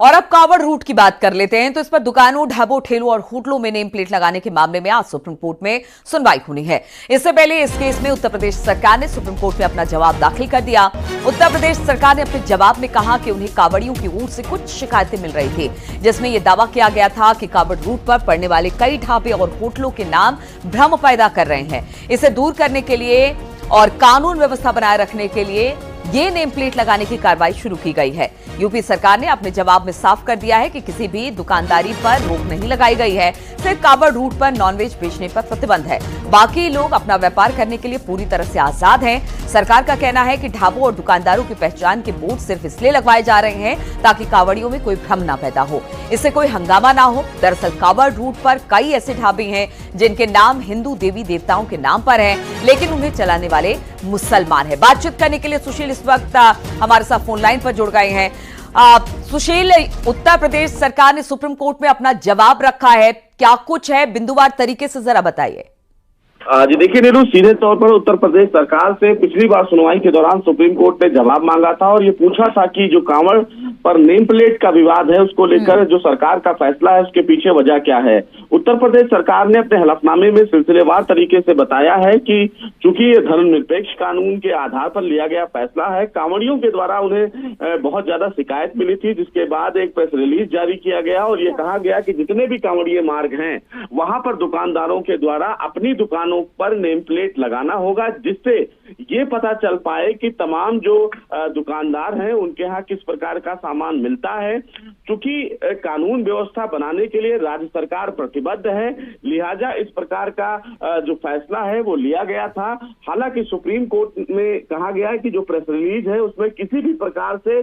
और अब कावड़ रूट की बात कर लेते हैं। तो इस पर दुकानों, ढाबों, ठेलों और होटलों में नेम प्लेट लगाने के मामले में आज सुप्रीम कोर्ट में सुनवाई होनी है। इससे पहले इस केस में उत्तर प्रदेश सरकार ने सुप्रीम कोर्ट में अपना जवाब दाखिल कर दिया। उत्तर प्रदेश सरकार ने अपने जवाब में कहा कि उन्हें कावड़ियों की ओर से कुछ शिकायतें मिल रही थी, जिसमें यह दावा किया गया था कि कावड़ रूट पर पड़ने वाले कई ढाबे और होटलों के नाम भ्रम पैदा कर रहे हैं। इसे दूर करने के लिए और कानून व्यवस्था बनाए रखने के लिए ये नेम प्लेट लगाने की कार्रवाई शुरू की गई है। यूपी सरकार ने अपने जवाब में साफ कर दिया है कि किसी भी दुकानदारी पर रोक नहीं लगाई गई है, सिर्फ कावड़ रूट पर नॉनवेज बेचने पर प्रतिबंध है। बाकी लोग अपना व्यापार करने के लिए पूरी तरह से आजाद हैं। सरकार का कहना है कि ढाबों और दुकानदारों की पहचान के बोर्ड सिर्फ इसलिए लगवाए जा रहे हैं ताकि कावड़ियों में कोई भ्रम न पैदा हो, इससे कोई हंगामा ना हो। दरअसल कावड़ रूट पर कई ऐसे ढाबे हैं जिनके नाम हिंदू देवी देवताओं के नाम पर हैं, लेकिन उन्हें चलाने वाले मुसलमान हैं। बातचीत करने के लिए सुशील इस वक्त हमारे साथ फोन लाइन पर जुड़ गए हैं। सुशील, उत्तर प्रदेश सरकार ने सुप्रीम कोर्ट में अपना जवाब रखा है, क्या कुछ है बिंदुवार तरीके से जरा बताइए। जी देखिए नीलू, सीधे तौर पर उत्तर प्रदेश सरकार से पिछली बार सुनवाई के दौरान सुप्रीम कोर्ट ने जवाब मांगा था और ये पूछा था कि जो कांवड़ पर नेम प्लेट का विवाद है उसको लेकर जो सरकार का फैसला है उसके पीछे वजह क्या है। उत्तर प्रदेश सरकार ने अपने हलफनामे में सिलसिलेवार तरीके से बताया है कि चूंकि ये धर्मनिरपेक्ष कानून के आधार पर लिया गया फैसला है, कांवड़ियों के द्वारा उन्हें बहुत ज्यादा शिकायत मिली थी, जिसके बाद एक प्रेस रिलीज जारी किया गया और ये कहा गया कि जितने भी कांवड़िए मार्ग हैं वहां पर दुकानदारों के द्वारा अपनी दुकानों पर नेम प्लेट लगाना होगा, जिससे ये पता चल पाए कि तमाम जो दुकानदार हैं उनके यहाँ किस प्रकार का सामान मिलता है। चूंकि कानून व्यवस्था बनाने के लिए राज्य सरकार प्रतिबद्ध है, लिहाजा इस प्रकार का जो फैसला है वो लिया गया था। हालांकि सुप्रीम कोर्ट में कहा गया है कि जो प्रेस रिलीज है उसमें किसी भी प्रकार से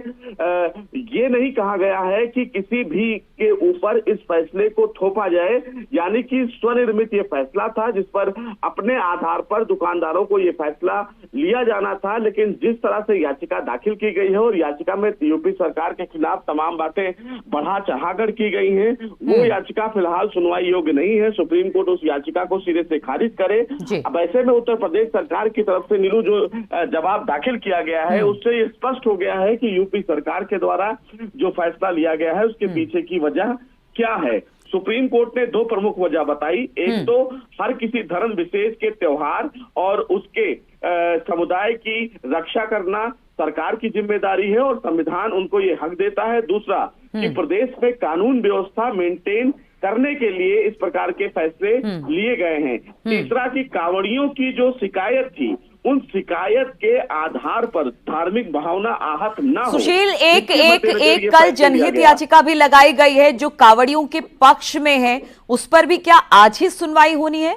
ये नहीं कहा गया है कि किसी भी के ऊपर इस फैसले को थोपा जाए, यानी कि स्वनिर्मित ये फैसला था जिस पर अपने आधार पर दुकानदारों को ये फैसला लिया जाना था। लेकिन जिस तरह से याचिका दाखिल की गई है और याचिका में यूपी सरकार के खिलाफ तमाम बातें बढ़ा चढ़ाकर की गई हैं, वो याचिका फिलहाल सुनवाई योग्य नहीं है। सुप्रीम कोर्ट उस याचिका को सिरे से खारिज करे। अब ऐसे में उत्तर प्रदेश सरकार की तरफ से नीलू जो जवाब दाखिल किया गया है उससे ये स्पष्ट हो गया है कि यूपी सरकार के द्वारा जो फैसला लिया गया है उसके पीछे की वजह क्या है। सुप्रीम कोर्ट ने दो प्रमुख वजह बताई। एक तो हर किसी धर्म विशेष के त्योहार और उसके समुदाय की रक्षा करना सरकार की जिम्मेदारी है और संविधान उनको ये हक देता है। दूसरा कि प्रदेश में कानून व्यवस्था मेंटेन करने के लिए इस प्रकार के फैसले लिए गए हैं। तीसरा कि कांवड़ियों की जो शिकायत थी उन शिकायत के आधार पर धार्मिक भावना आहत न हो। सुशील, एक कल जनहित याचिका भी लगाई गई है जो कांवड़ियों के पक्ष में है, उस पर भी क्या आज ही सुनवाई होनी है?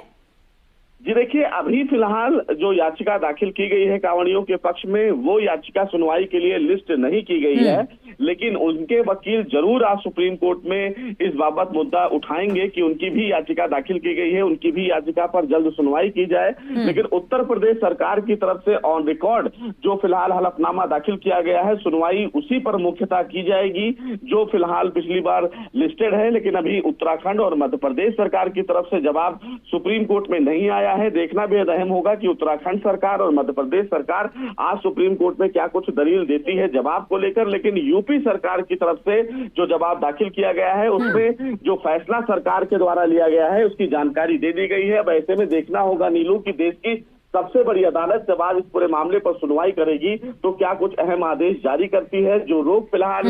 जी देखिए, अभी फिलहाल जो याचिका दाखिल की गई है कांवड़ियों के पक्ष में वो याचिका सुनवाई के लिए लिस्ट नहीं की गई है, लेकिन उनके वकील जरूर आज सुप्रीम कोर्ट में इस बाबत मुद्दा उठाएंगे कि उनकी भी याचिका दाखिल की गई है, उनकी भी याचिका पर जल्द सुनवाई की जाए। लेकिन उत्तर प्रदेश सरकार की तरफ से ऑन रिकॉर्ड जो फिलहाल हलफनामा दाखिल किया गया है, सुनवाई उसी पर मुख्यतः की जाएगी जो फिलहाल पिछली बार लिस्टेड है। लेकिन अभी उत्तराखंड और मध्य प्रदेश सरकार की तरफ से जवाब सुप्रीम कोर्ट में नहीं आया है। देखना बेहद अहम होगा कि उत्तराखंड सरकार और मध्य प्रदेश सरकार आज सुप्रीम कोर्ट में क्या कुछ दलील देती है जवाब को लेकर। लेकिन यूपी सरकार की तरफ से जो जवाब दाखिल किया गया है उसमें जो फैसला सरकार के द्वारा लिया गया है उसकी जानकारी दे दी गई है। अब ऐसे में देखना होगा नीलू की देश की सबसे बड़ी अदालत जब आज इस पूरे मामले पर सुनवाई करेगी तो क्या कुछ अहम आदेश जारी करती है। जो रोक फिलहाल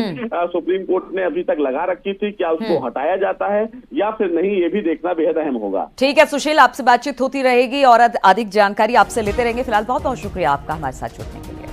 सुप्रीम कोर्ट ने अभी तक लगा रखी थी, क्या उसको हटाया जाता है या फिर नहीं, ये भी देखना बेहद अहम होगा। ठीक है सुशील, आपसे बातचीत होती रहेगी और अधिक जानकारी आपसे लेते रहेंगे। फिलहाल बहुत बहुत शुक्रिया आपका हमारे साथ जुड़ने के लिए।